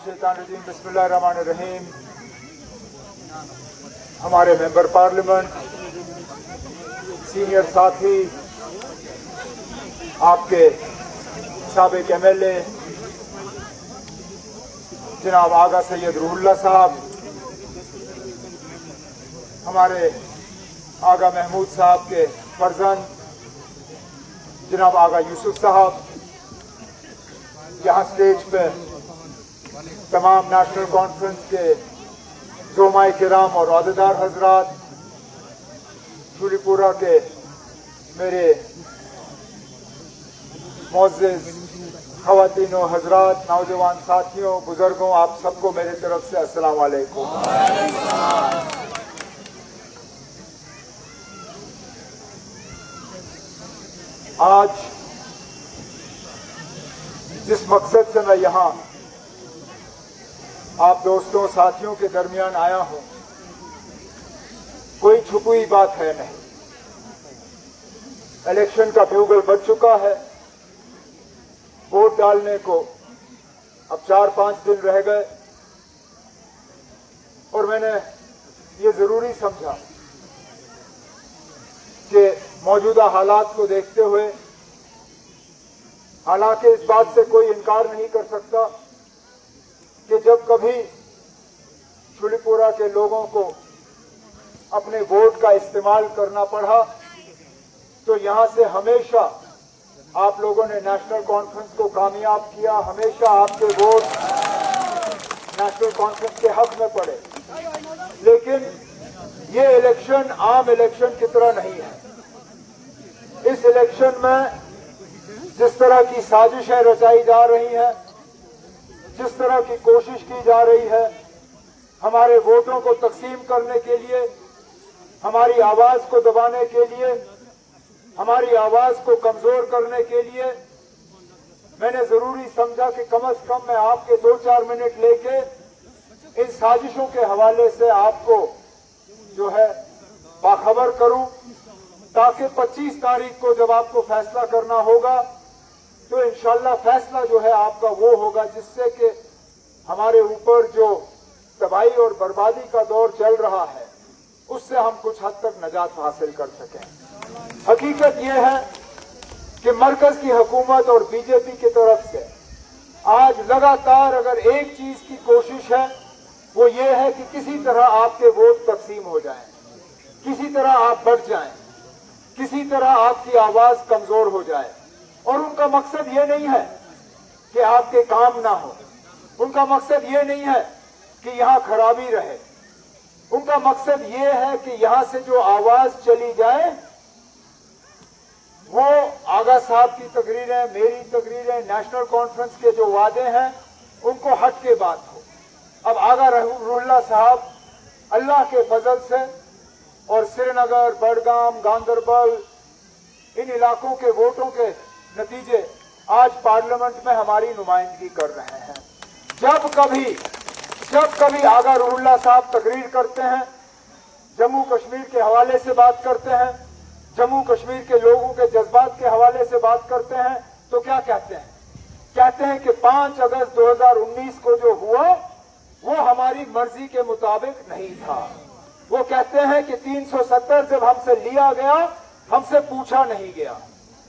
मिनश्शैतानिर्रजीम बिस्मिल्लाहिर्रहमानिर्रहीम। हमारे member parliament, senior साथी, आपके साबिक MLA जनाब आगा सैयद रूहुल्लाह साहब, हमारे आगा महमूद साहब के फर्जंद जनाब आगा यूसुफ साहब, यहाँ स्टेज पे तमाम नेशनल कॉन्फ्रेंस के ज़ोमाए किराम और अहदेदार हजरात, शूलीपुरा के मेरे मोअज़्ज़िज़ ख़वातीनो हजरात, नौजवान साथियों, बुजुर्गों, आप सबको मेरे तरफ से अस्सलाम वालेकुम। आज जिस मकसद से मैं यहाँ आप दोस्तों साथियों के दरमियान आया हूं, कोई छुपी बात है नहीं। इलेक्शन का ब्यूगल बज चुका है, वोट डालने को अब 4-5 दिन रह गए और मैंने ये जरूरी समझा कि मौजूदा हालात को देखते हुए, हालांकि इस बात से कोई इनकार नहीं कर सकता कि जब कभी शूलीपुरा के लोगों को अपने वोट का इस्तेमाल करना पड़ा तो यहां से हमेशा आप लोगों ने नेशनल कॉन्फ्रेंस को कामयाब किया, हमेशा आपके वोट नेशनल कॉन्फ्रेंस के हक में पड़े। लेकिन ये इलेक्शन आम इलेक्शन की तरह नहीं है। इस इलेक्शन में जिस तरह की साजिशें रचाई जा रही हैं, जिस तरह की कोशिश की जा रही है हमारे वोटों को तकसीम करने के लिए, हमारी आवाज को दबाने के लिए, हमारी आवाज को कमजोर करने के लिए, मैंने जरूरी समझा कि कम से कम मैं आपके 2-4 मिनट लेके इन साजिशों के हवाले से आपको जो है बाखबर करूं, ताकि 25 तारीख को जब आपको फैसला करना होगा तो इंशाल्लाह फैसला जो है आपका वो होगा जिससे कि हमारे ऊपर जो तबाही और बर्बादी का दौर चल रहा है उससे हम कुछ हद तक नजात हासिल कर सकें। हकीकत यह है कि मरकज की हुकूमत और बीजेपी की तरफ से आज लगातार अगर एक चीज की कोशिश है वो ये है कि किसी तरह आपके वोट तकसीम हो जाएं, किसी तरह आप बढ़ जाएं, किसी तरह आपकी आवाज कमजोर हो जाए। और उनका मकसद ये नहीं है कि आपके काम ना हो, उनका मकसद ये नहीं है कि यहां खराबी रहे, उनका मकसद ये है कि यहां से जो आवाज चली जाए वो आगा साहब की तकरीरें, मेरी तकरीरें, नेशनल कॉन्फ्रेंस के जो वादे हैं उनको हट के बात हो। अब आगा रूहुल्लाह साहब अल्लाह के फजल से और श्रीनगर, बडगाम, गांदरबल इन इलाकों के वोटों के नतीजे आज पार्लियामेंट में हमारी नुमाइंदगी कर रहे हैं। जब कभी आगा रूहुल्लाह साहब तकरीर करते हैं, जम्मू कश्मीर के हवाले से बात करते हैं, जम्मू कश्मीर के लोगों के जज्बात के हवाले से बात करते हैं, तो क्या कहते हैं? कहते हैं कि 5 अगस्त 2019 को जो हुआ वो हमारी मर्जी के मुताबिक नहीं था। वो कहते हैं कि 370 जब हमसे लिया गया, हमसे पूछा नहीं गया।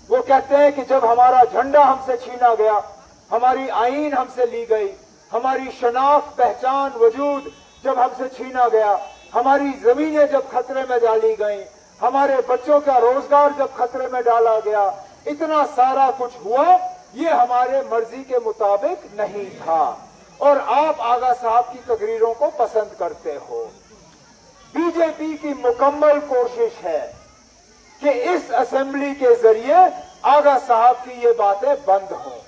वो कहते हैं कि जब हमारा झंडा हमसे छीना गया, हमारी आईन हमसे ली गई, हमारी शनाख्त, पहचान, वजूद जब हमसे छीना गया, हमारी जमीनें जब खतरे में डाली गई, हमारे बच्चों का रोजगार जब खतरे में डाला गया, इतना सारा कुछ हुआ, ये हमारे मर्जी के मुताबिक नहीं था। और आप आगा साहब की तकरीरों को पसंद करते हो। बीजेपी की मुकम्मल कोशिश है कि इस असेंबली के जरिए आगा साहब की ये बातें बंद हों।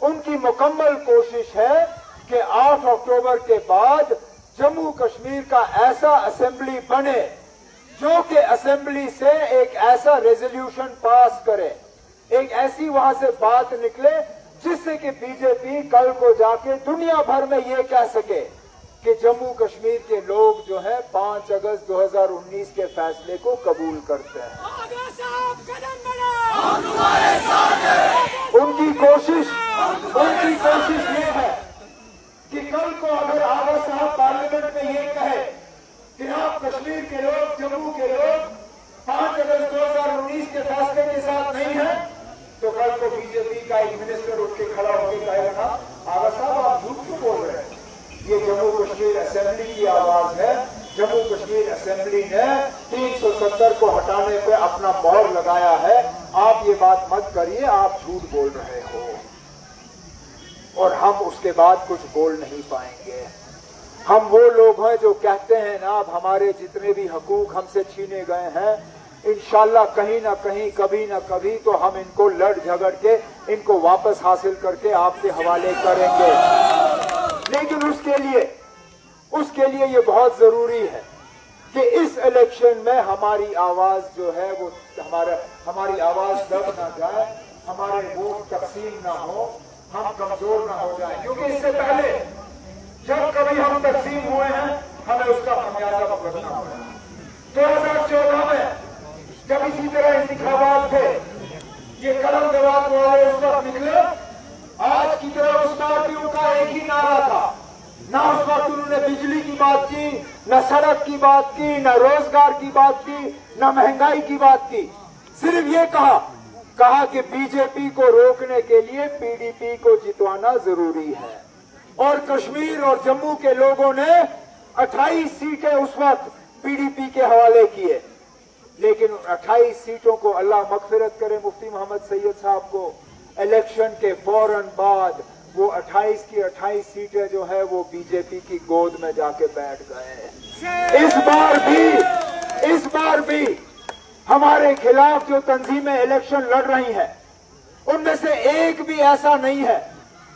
उनकी मुकम्मल कोशिश है कि 8 अक्टूबर के बाद जम्मू कश्मीर का ऐसा असेंबली बने जो कि असेंबली से एक ऐसा रेजोल्यूशन पास करे, एक ऐसी वहां से बात निकले जिससे कि बीजेपी कल को जाके दुनिया भर में ये कह सके कि जम्मू कश्मीर के लोग जो है 5 अगस्त 2019 के फैसले को कबूल करते हैं। उनकी कोशिश ये है कि कल जम्मू के लोग 5 अगस्त 2019 के फैसले के साथ नहीं है तो कल को बीजेपी का एक मिनिस्टर उठ के खड़ा होकर कहेगा आगा साहब आप झूठ क्यों बोल रहे हैं। ये जम्मू कश्मीर असेंबली की आवाज है। जम्मू कश्मीर असेंबली ने 370 को हटाने पे अपना मोहर लगाया है। आप ये बात मत करिए, आप झूठ बोल रहे हो और हम उसके बाद कुछ बोल नहीं पाएंगे। हम वो लोग हैं जो कहते हैं ना अब हमारे जितने भी हकूक हमसे छीने गए हैं इंशाल्लाह कहीं ना कहीं कभी ना कभी तो हम इनको लड़ झगड़ के इनको वापस हासिल करके आपके हवाले करेंगे। लेकिन उसके लिए ये बहुत जरूरी है कि इस इलेक्शन में हमारी आवाज जो है वो हमारी आवाज दब ना जाए, हमारे वोट तकसीम ना हो, हम कमजोर ना हो जाए। क्योंकि इससे पहले जब कभी हम तकसीम हुए हैं हमें उसका खमियाजा भुगतना पड़ा। 2014 में जब इसी तरह इंतखाबात थे ये कलम दवात वाले उस वक्त निकले, आज की तरह उस पार्टियों का एक ही नारा था। ना उस वक्त उन्होंने बिजली की बात की, न सड़क की बात की, न रोजगार की बात की, न महंगाई की बात की। सिर्फ ये कहा कि बीजेपी को रोकने के लिए पीडीपी को जितवाना जरूरी है। और कश्मीर और जम्मू के लोगों ने 28 सीटें उस वक्त पीडीपी के हवाले किए। लेकिन 28 सीटों को अल्लाह मगफिरत करे मुफ्ती मोहम्मद सैयद साहब को, इलेक्शन के फौरन बाद वो 28 की 28 सीटें जो है वो बीजेपी की गोद में जाके बैठ गए। इस बार भी हमारे खिलाफ जो तंजीमें इलेक्शन लड़ रही हैं उनमें से एक भी ऐसा नहीं है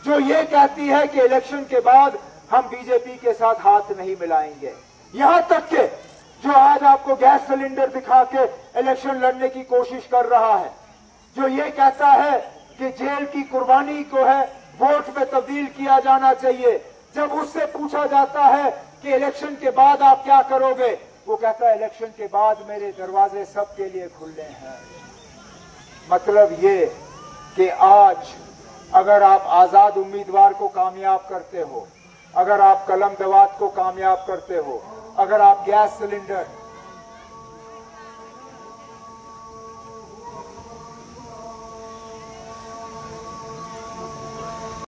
जो ये कहती है कि इलेक्शन के बाद हम बीजेपी के साथ हाथ नहीं मिलाएंगे। यहां तक के जो आज आपको गैस सिलेंडर दिखा के इलेक्शन लड़ने की कोशिश कर रहा है, जो ये कहता है कि जेल की कुर्बानी को है वोट में तब्दील किया जाना चाहिए, जब उससे पूछा जाता है कि इलेक्शन के बाद आप क्या करोगे, वो कहता है इलेक्शन के बाद मेरे दरवाजे सबके लिए खुले हैं। मतलब ये कि आज अगर आप आजाद उम्मीदवार को कामयाब करते हो, अगर आप कलम दवात को कामयाब करते हो, अगर आप गैस सिलेंडर